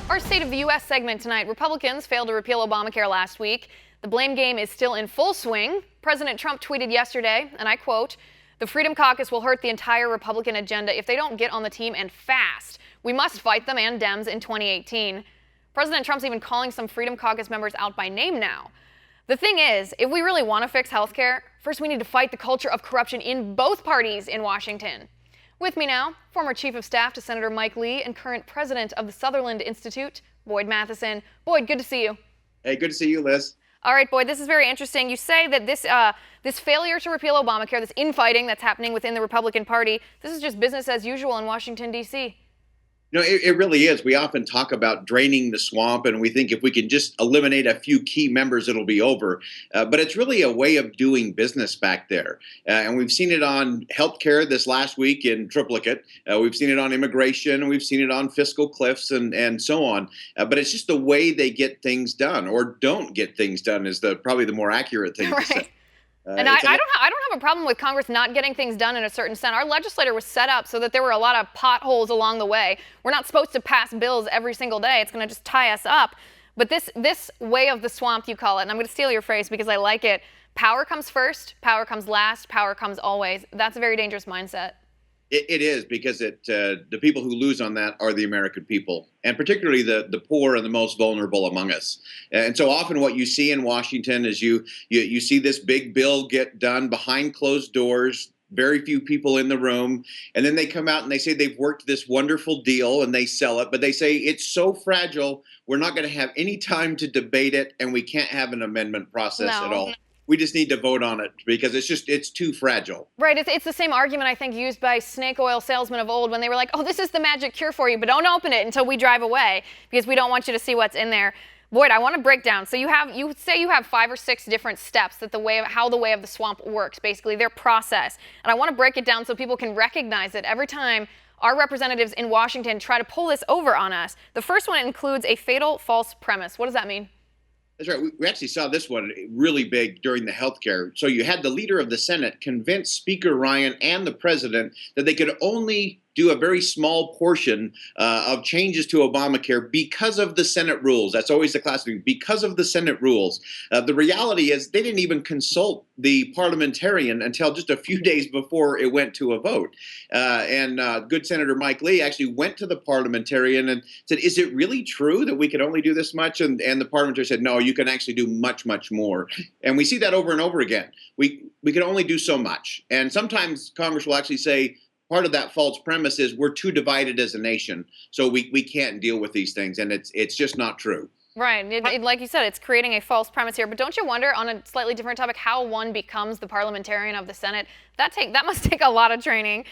Our State of the U.S. segment tonight. Republicans failed to repeal Obamacare last week. The blame game is still in full swing. President Trump tweeted yesterday, and I quote, "The Freedom Caucus will hurt the entire Republican agenda if they don't get on the team and fast. We must fight them and Dems in 2018. President Trump's even calling some Freedom Caucus members out by name now. The thing is, if we really want to fix healthcare, first we need to fight the culture of corruption in both parties in Washington. With me now, former Chief of Staff to Senator Mike Lee and current president of the Sutherland Institute, Boyd Matheson. Boyd, good to see you. Hey, good to see you, Liz. All right, Boyd, this is very interesting. You say that this failure to repeal Obamacare, this infighting that's happening within the Republican Party, this is just business as usual in Washington, D.C. You know, it really is. We often talk about draining the swamp, and we think if we can just eliminate a few key members, it'll be over. But it's really a way of doing business back there. And we've seen it on healthcare this last week in triplicate. We've seen it on immigration. We've seen it on fiscal cliffs and so on. But it's just the way they get things done, or don't get things done, is probably the more accurate thing to say. And I don't have a problem with Congress not getting things done in a certain sense. Our legislature was set up so that there were a lot of potholes along the way. We're not supposed to pass bills every single day. It's going to just tie us up. But this way of the swamp, you call it, and I'm going to steal your phrase because I like it. Power comes first, power comes last, power comes always. That's a very dangerous mindset. It is, because the people who lose on that are the American people, and particularly the poor and the most vulnerable among us. And so often what you see in Washington is you see this big bill get done behind closed doors, very few people in the room, and then they come out and they say they've worked this wonderful deal and they sell it, but they say it's so fragile, we're not going to have any time to debate it, and we can't have an amendment process at all. We just need to vote on it because it's too fragile. Right. It's the same argument, I think, used by snake oil salesmen of old when they were like, oh, this is the magic cure for you, but don't open it until we drive away because we don't want you to see what's in there. Boyd, I want to break down. So you say you have 5 or 6 different steps that how the way of the swamp works, basically their process. And I want to break it down so people can recognize it every time our representatives in Washington try to pull this over on us. The first one includes a fatal false premise. What does that mean? That's right. We actually saw this one really big during the healthcare. So you had the leader of the Senate convince Speaker Ryan and the president that they could only do a very small portion of changes to Obamacare because of the Senate rules. That's always the classic thing, because of the Senate rules. The reality is they didn't even consult the parliamentarian until just a few days before it went to a vote. And good Senator Mike Lee actually went to the parliamentarian and said, is it really true that we can only do this much? And the parliamentarian said, no, you can actually do much, much more. And we see that over and over again. We can only do so much. And sometimes Congress will actually say, part of that false premise is we're too divided as a nation, so we can't deal with these things, and it's just not true. Right. Like you said, it's creating a false premise here. But don't you wonder, on a slightly different topic, how one becomes the parliamentarian of the Senate? That must take a lot of training.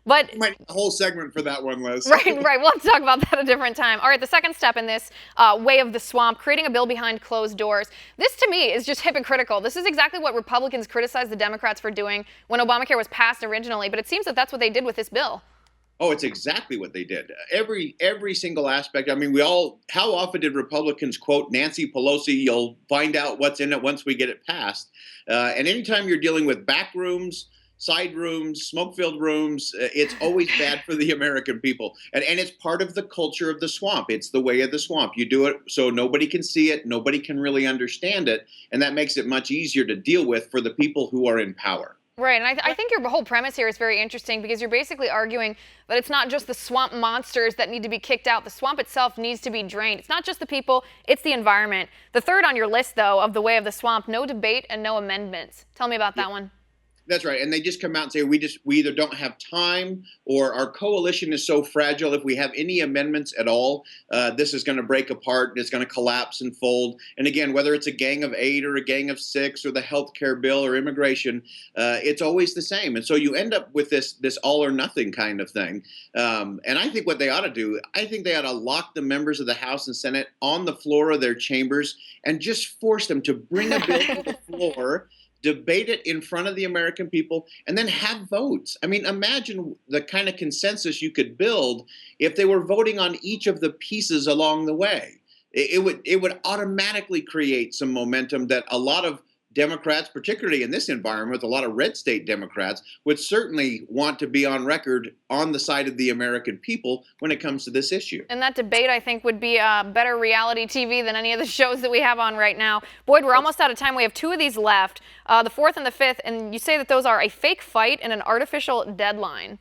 But a whole segment for that one, Liz. Right. We'll have to talk about that a different time. All right, the second step in this way of the swamp, creating a bill behind closed doors. This, to me, is just hypocritical. This is exactly what Republicans criticized the Democrats for doing when Obamacare was passed originally. But it seems that that's what they did with this bill. Oh, it's exactly what they did. Every single aspect. I mean, how often did Republicans quote Nancy Pelosi? You'll find out what's in it once we get it passed. And anytime you're dealing with back rooms, side rooms, smoke-filled rooms, it's always bad for the American people. And it's part of the culture of the swamp. It's the way of the swamp. You do it so nobody can see it, nobody can really understand it, and that makes it much easier to deal with for the people who are in power. Right, and I think your whole premise here is very interesting because you're basically arguing that it's not just the swamp monsters that need to be kicked out. The swamp itself needs to be drained. It's not just the people, it's the environment. The third on your list, though, of the way of the swamp, no debate and no amendments. Tell me about that one. That's right. And they just come out and say, we either don't have time, or our coalition is so fragile. If we have any amendments at all, this is going to break apart and it's going to collapse and fold. And again, whether it's a gang of 8 or a gang of 6 or the health care bill or immigration, it's always the same. And so you end up with this all or nothing kind of thing. And I think what they ought to do, I think they ought to lock the members of the House and Senate on the floor of their chambers and just force them to bring a bill to the floor, debate it in front of the American people, and then have votes. I mean, imagine the kind of consensus you could build if they were voting on each of the pieces along the way. It would automatically create some momentum that a lot of Democrats, particularly in this environment with a lot of red state Democrats, would certainly want to be on record on the side of the American people when it comes to this issue. And that debate, I think, would be better reality TV than any of the shows that we have on right now. Boyd, we're almost out of time. We have two of these left, the fourth and the fifth, and you say that those are a fake fight and an artificial deadline.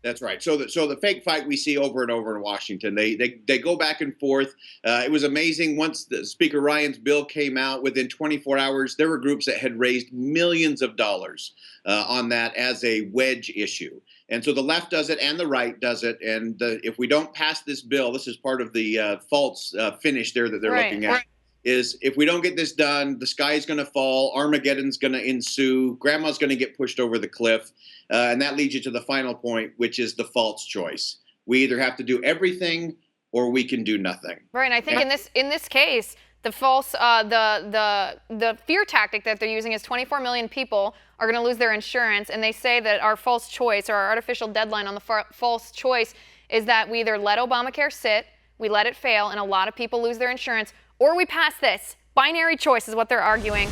That's right. So the fake fight we see over and over in Washington. They go back and forth. It was amazing. Once the Speaker Ryan's bill came out, within 24 hours, there were groups that had raised millions of dollars on that as a wedge issue. And so the left does it and the right does it. And if we don't pass this bill, this is part of the false finish there that they're looking at. Is if we don't get this done, the sky is going to fall, Armageddon's going to ensue, grandma's going to get pushed over the cliff, and that leads you to the final point, which is the false choice. We either have to do everything or we can do nothing. Right, and I think in this case, the false the fear tactic that they're using is 24 million people are going to lose their insurance, and they say that our false choice or our artificial deadline on the false choice is that we either let Obamacare sit, we let it fail, and a lot of people lose their insurance, or we pass this. Binary choice is what they're arguing.